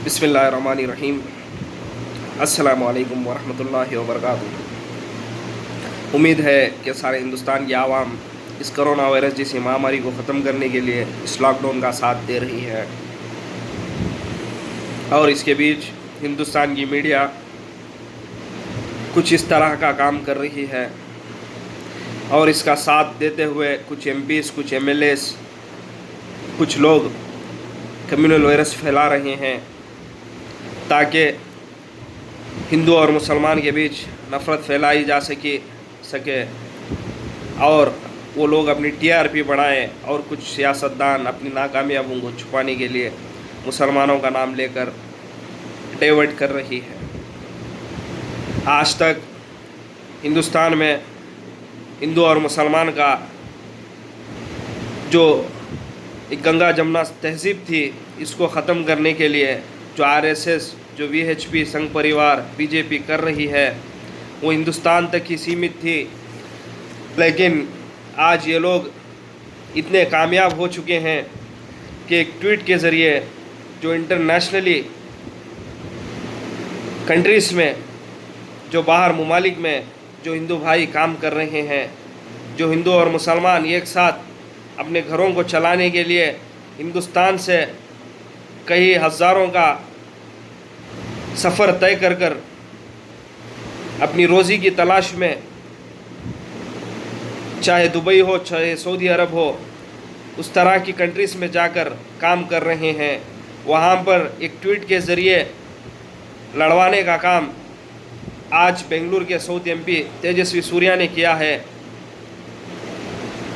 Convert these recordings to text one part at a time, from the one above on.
बिस्मिल्लाहिर्रहमानिर्रहीम। अस्सलामु अलैकुम वरहमतुल्लाहि वबरकातुहू। उम्मीद है कि सारे हिंदुस्तान की आवाम इस करोना वायरस जैसी महामारी को ख़त्म करने के लिए इस लॉकडाउन का साथ दे रही है, और इसके बीच हिंदुस्तान की मीडिया कुछ इस तरह का काम कर रही है और इसका साथ देते हुए कुछ एमपीज़, कुछ एमएलएस, कुछ लोग कम्युनल वायरस फैला रहे हैं ताकि हिंदू और मुसलमान के बीच नफ़रत फैलाई जा सके और वो लोग अपनी टीआरपी बढ़ाएं और कुछ सियासतदान अपनी नाकामयाबियों को छुपाने के लिए मुसलमानों का नाम लेकर डाइवर्ट कर रही है। आज तक हिंदुस्तान में हिंदू और मुसलमान का जो एक गंगा जमुना तहज़ीब थी, इसको ख़त्म करने के लिए जो आरएसएस, जो वीएचपी, संघ परिवार, बीजेपी कर रही है, वो हिंदुस्तान तक ही सीमित थी। लेकिन आज ये लोग इतने कामयाब हो चुके हैं कि एक ट्वीट के ज़रिए जो इंटरनेशनली कंट्रीज़ में, जो बाहर ममालिक में जो हिंदू भाई काम कर रहे हैं, जो हिंदू और मुसलमान एक साथ अपने घरों को चलाने के लिए हिंदुस्तान से कई हज़ारों का सफ़र तय कर अपनी रोज़ी की तलाश में, चाहे दुबई हो, चाहे सऊदी अरब हो, उस तरह की कंट्रीज़ में जाकर काम कर रहे हैं। वहाँ पर एक ट्वीट के ज़रिए लड़वाने का काम आज बेंगलुरु के साउथ एमपी तेजस्वी सूर्या ने किया है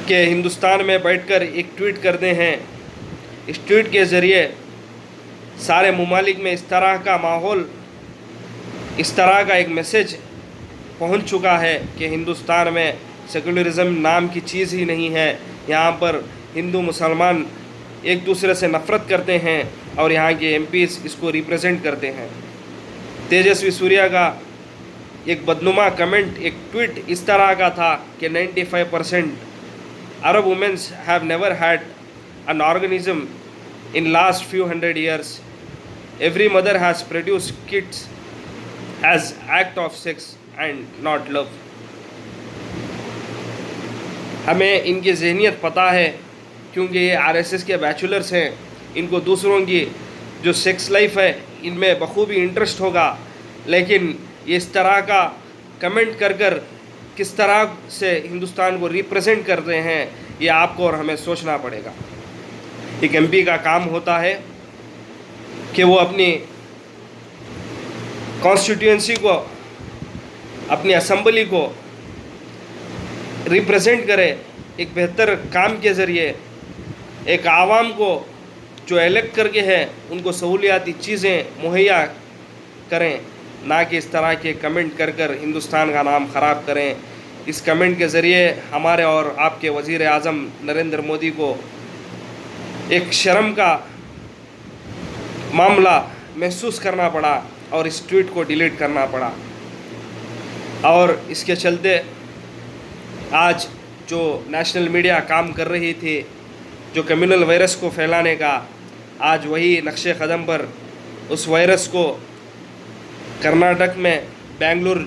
कि हिंदुस्तान में बैठकर एक ट्वीट करते हैं। इस ट्वीट के ज़रिए सारे ममालिक में इस तरह का माहौल, इस तरह का एक मैसेज पहुंच चुका है कि हिंदुस्तान में सेकुलरिज़म नाम की चीज़ ही नहीं है। यहाँ पर हिंदू मुसलमान एक दूसरे से नफ़रत करते हैं और यहाँ के एमपीज़ इसको रिप्रेजेंट करते हैं। तेजस्वी सूर्या का एक बदनुमा कमेंट, एक ट्वीट इस तरह का था कि 95% Arab women have never had an organism in last few hundred years. Every mother has produced kids as act of sex and not love. हमें इनकी ज़हनियत पता है क्योंकि ये आरएसएस के बैचलर्स हैं। इनको दूसरों की जो सेक्स लाइफ है इनमें बखूबी इंटरेस्ट होगा, लेकिन ये इस तरह का कमेंट कर किस तरह से हिंदुस्तान को रिप्रेजेंट करते हैं, ये आपको और हमें सोचना पड़ेगा। एक एमपी का काम होता है कि वो अपनी कॉन्स्टिट्यूएंसी को, अपनी असम्बली को रिप्रेजेंट करे एक बेहतर काम के ज़रिए। एक आवाम को जो इलेक्ट करके है उनको सहूलियाती चीज़ें मुहैया करें, ना कि इस तरह के कमेंट कर हिंदुस्तान का नाम ख़राब करें। इस कमेंट के ज़रिए हमारे और आपके वज़ीर आज़म नरेंद्र मोदी को एक शर्म का मामला महसूस करना पड़ा और इस ट्वीट को डिलीट करना पड़ा। और इसके चलते आज जो नेशनल मीडिया काम कर रही थी जो कम्युनल वायरस को फैलाने का, आज वही नक्शे क़दम पर उस वायरस को कर्नाटक में बेंगलुरु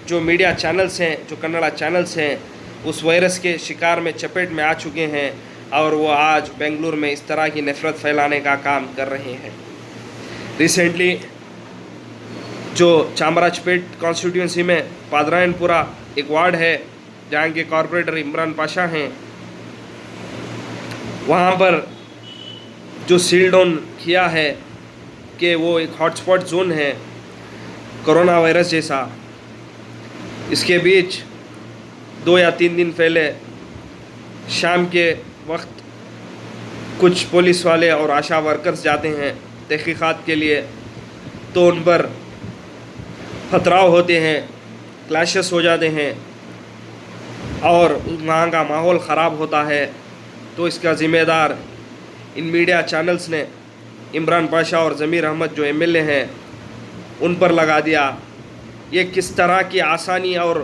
जो मीडिया चैनल्स हैं, जो कन्नड़ा चैनल्स हैं, उस वायरस के शिकार में चपेट में आ चुके हैं और वो आज बेंगलुरु में इस तरह की नफ़रत फैलाने का काम कर रहे हैं। रिसेंटली जो चामराजपेट कॉन्स्टिट्यूंसी में पादरायनपुरा एक वार्ड है जहाँ के कॉरपोरेटर इमरान पाशा हैं, वहाँ पर जो सील डाउन किया है कि वो एक हॉटस्पॉट जोन है कोरोना वायरस जैसा। इसके बीच 2 या 3 दिन पहले शाम के वक्त कुछ पुलिस वाले और आशा वर्कर्स जाते हैं तहकीकात के लिए, तो उन पर पथराव होते हैं, क्लैशेस हो जाते हैं और वहाँ का माहौल ख़राब होता है। तो इसका ज़िम्मेदार इन मीडिया चैनल्स ने इमरान पाशा और ज़मीर अहमद जो एमएलए हैं उन पर लगा दिया। ये किस तरह की आसानी और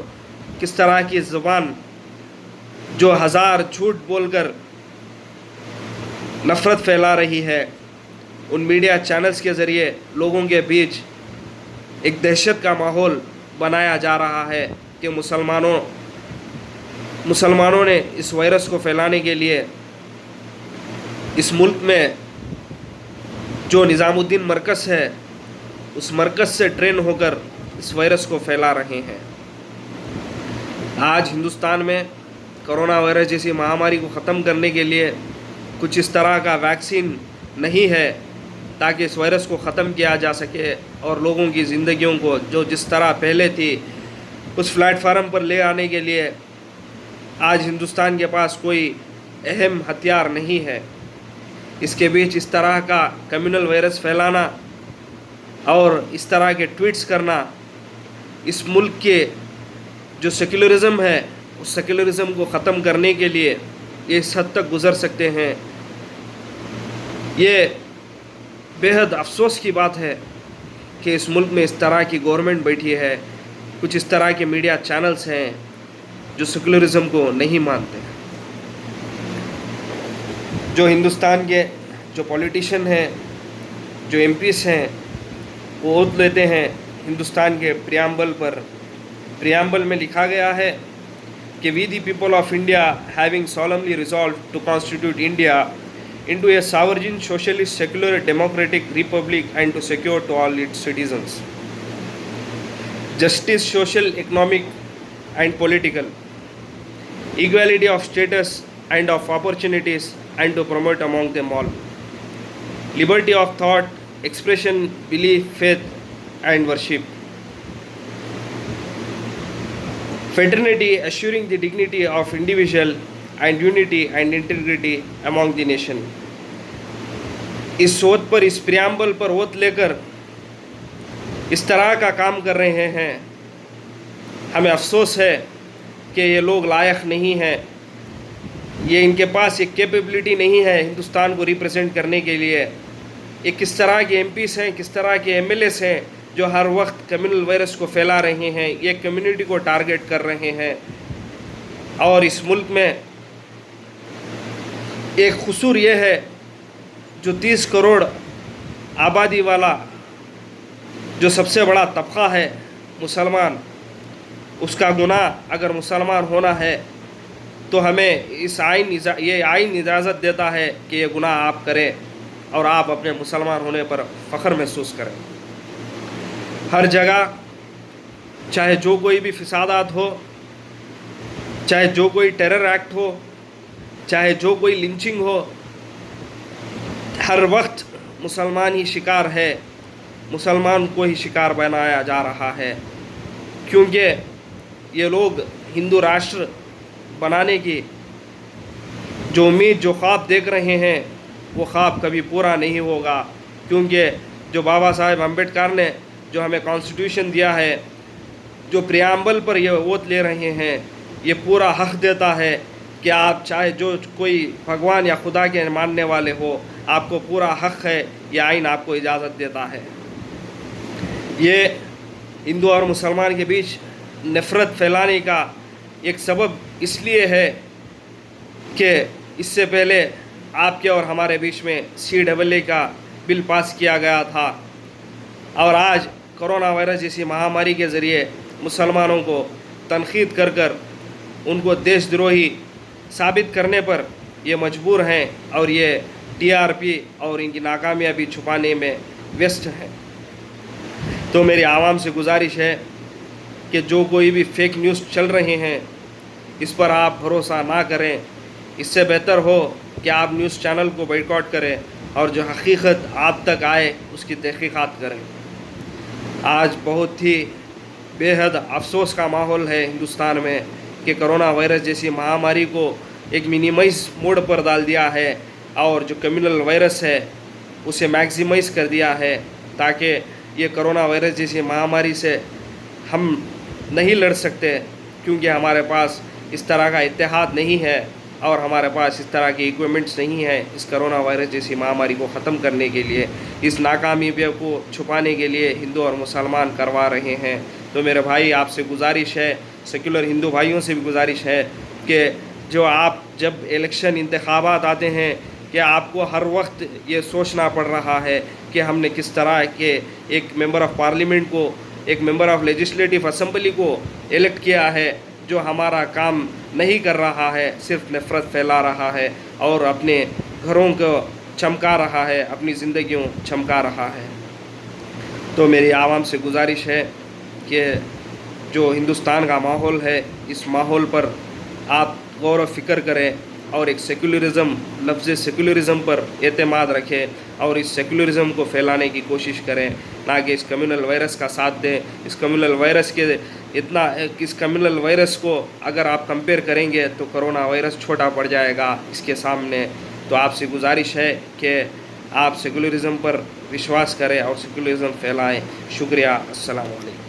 किस तरह की ज़ुबान जो हज़ार झूठ बोलकर नफ़रत फैला रही है, उन मीडिया चैनल्स के ज़रिए लोगों के बीच एक दहशत का माहौल बनाया जा रहा है कि मुसलमानों ने इस वायरस को फैलाने के लिए इस मुल्क में जो निज़ामुद्दीन मरकज़ है उस मरकज़ से ट्रेन होकर इस वायरस को फैला रहे हैं। आज हिंदुस्तान में कोरोना वायरस जैसी महामारी को ख़त्म करने के लिए कुछ इस तरह का वैक्सीन नहीं है ताकि इस वायरस को ख़त्म किया जा सके और लोगों की ज़िंदगियों को जो जिस तरह पहले थी उस प्लेटफार्म पर ले आने के लिए आज हिंदुस्तान के पास कोई अहम हथियार नहीं है। इसके बीच इस तरह का कम्युनल वायरस फैलाना और इस तरह के ट्वीट्स करना इस मुल्क के जो सेक्युलरिज़म है उस सेक्युलरिज़म को ख़त्म करने के लिए ये इस हद तक गुज़र सकते हैं। ये बेहद अफसोस की बात है कि इस मुल्क में इस तरह की गवर्नमेंट बैठी है, कुछ इस तरह के मीडिया चैनल्स हैं जो सेक्युलरिज़म को नहीं मानते। जो हिंदुस्तान के जो पॉलिटिशियन हैं, जो एमपीस हैं, वो ओथ लेते हैं हिंदुस्तान के प्रियम्बल पर। प्रियम्बल में लिखा गया है कि we the people of India having solemnly resolved to constitute India into a sovereign socialist secular democratic republic and to secure to all its citizens justice, social, economic and political, equality of status and of opportunities, and to promote among them all liberty of thought, expression, belief, faith and worship, fraternity, assuring the dignity of individual and unity and integrity among the nation। इस oath पर, इस preamble पर oath लेकर इस तरह का काम कर रहे हैं। हमें अफसोस है कि ये लोग लायक नहीं हैं, ये इनके पास एक कैपेबिलिटी नहीं है हिंदुस्तान को रिप्रेजेंट करने के लिए। ये किस तरह के एमपीस हैं, किस तरह के एमएलएस हैं जो हर वक्त कम्युनल वायरस को फैला रहे हैं, ये कम्युनिटी को टारगेट कर रहे हैं। और इस मुल्क में एक कसूर ये है जो 30 करोड़ आबादी वाला जो सबसे बड़ा तबका है मुसलमान, उसका गुनाह अगर मुसलमान होना है तो हमें ये आइन इजाज़त देता है कि ये गुनाह आप करें और आप अपने मुसलमान होने पर फ़ख्र महसूस करें। हर जगह चाहे जो कोई भी फिसादात हो, चाहे जो कोई टेरर एक्ट हो, चाहे जो कोई लिंचिंग हो, हर वक्त मुसलमान ही शिकार है, मुसलमान को ही शिकार बनाया जा रहा है। क्योंकि ये लोग हिंदू राष्ट्र बनाने की जो उम्मीद, जो ख्वाब देख रहे हैं, वो ख्वाब कभी पूरा नहीं होगा। क्योंकि जो बाबा साहेब अम्बेडकर ने जो हमें कॉन्स्टिट्यूशन दिया है, जो प्रियम्बल पर ये वोट ले रहे हैं, ये पूरा हक़ देता है कि आप चाहे जो कोई भगवान या खुदा के मानने वाले हो, आपको पूरा हक़ है, ये आइन आपको इजाज़त देता है। ये हिंदू और मुसलमान के बीच नफ़रत फैलाने का एक सबब इसलिए है कि इससे पहले आपके और हमारे बीच में CAA का बिल पास किया गया था और आज कोरोना वायरस जैसी महामारी के ज़रिए मुसलमानों को तनक़ीद कर कर उनको देशद्रोही साबित करने पर ये मजबूर हैं और ये TRP और इनकी नाकामयाबी छुपाने में व्यस्त हैं। तो मेरी आवाम से गुजारिश है कि जो कोई भी फेक न्यूज़ चल रहे हैं इस पर आप भरोसा ना करें। इससे बेहतर हो कि आप न्यूज़ चैनल को बाइकआउट करें और जो हकीकत आप तक आए उसकी तहक़ीक़ात करें। आज बहुत ही बेहद अफसोस का माहौल है हिंदुस्तान में कि कोरोना वायरस जैसी महामारी को एक मिनिमाइज़ मोड पर डाल दिया है और जो कम्युनल वायरस है उसे मैक्सिमाइज़ कर दिया है ताकि ये कोरोना वायरस जैसी महामारी से हम नहीं लड़ सकते, क्योंकि हमारे पास इस तरह का इत्तेहाद नहीं है और हमारे पास इस तरह के इक्विपमेंट्स नहीं हैं इस कोरोना वायरस जैसी महामारी को ख़त्म करने के लिए। इस नाकामयाबी को छुपाने के लिए हिंदू और मुसलमान करवा रहे हैं। तो मेरे भाई, आपसे गुजारिश है, सेकुलर हिंदू भाइयों से भी गुजारिश है कि जो आप जब इलेक्शन इंतखाबात आते हैं کہ آپ کو ہر وقت یہ سوچنا پڑ رہا ہے کہ ہم نے کس طرح کے ایک ممبر آف پارلیمنٹ کو، ایک ممبر آف لیجسلیٹو اسمبلی کو الیکٹ کیا ہے، جو ہمارا کام نہیں کر رہا ہے، صرف نفرت پھیلا رہا ہے اور اپنے گھروں کو چمکا رہا ہے، اپنی زندگیوں چمکا رہا ہے۔ تو میری عوام سے گزارش ہے کہ جو ہندوستان کا ماحول ہے، اس ماحول پر آپ غور و فکر کریں اور ایک سیکولرزم، لفظ سیکولرزم پر اعتماد رکھیں اور اس سیکولرزم کو پھیلانے کی کوشش کریں، نہ کہ اس کمیونل وائرس کا ساتھ دیں۔ اس کمیونل وائرس کو اگر آپ کمپیئر کریں گے تو کرونا وائرس چھوٹا پڑ جائے گا اس کے سامنے۔ تو آپ سے گزارش ہے کہ آپ سیکولرزم پر وشواس کریں اور سیکولرزم پھیلائیں۔ شکریہ، السلام علیکم۔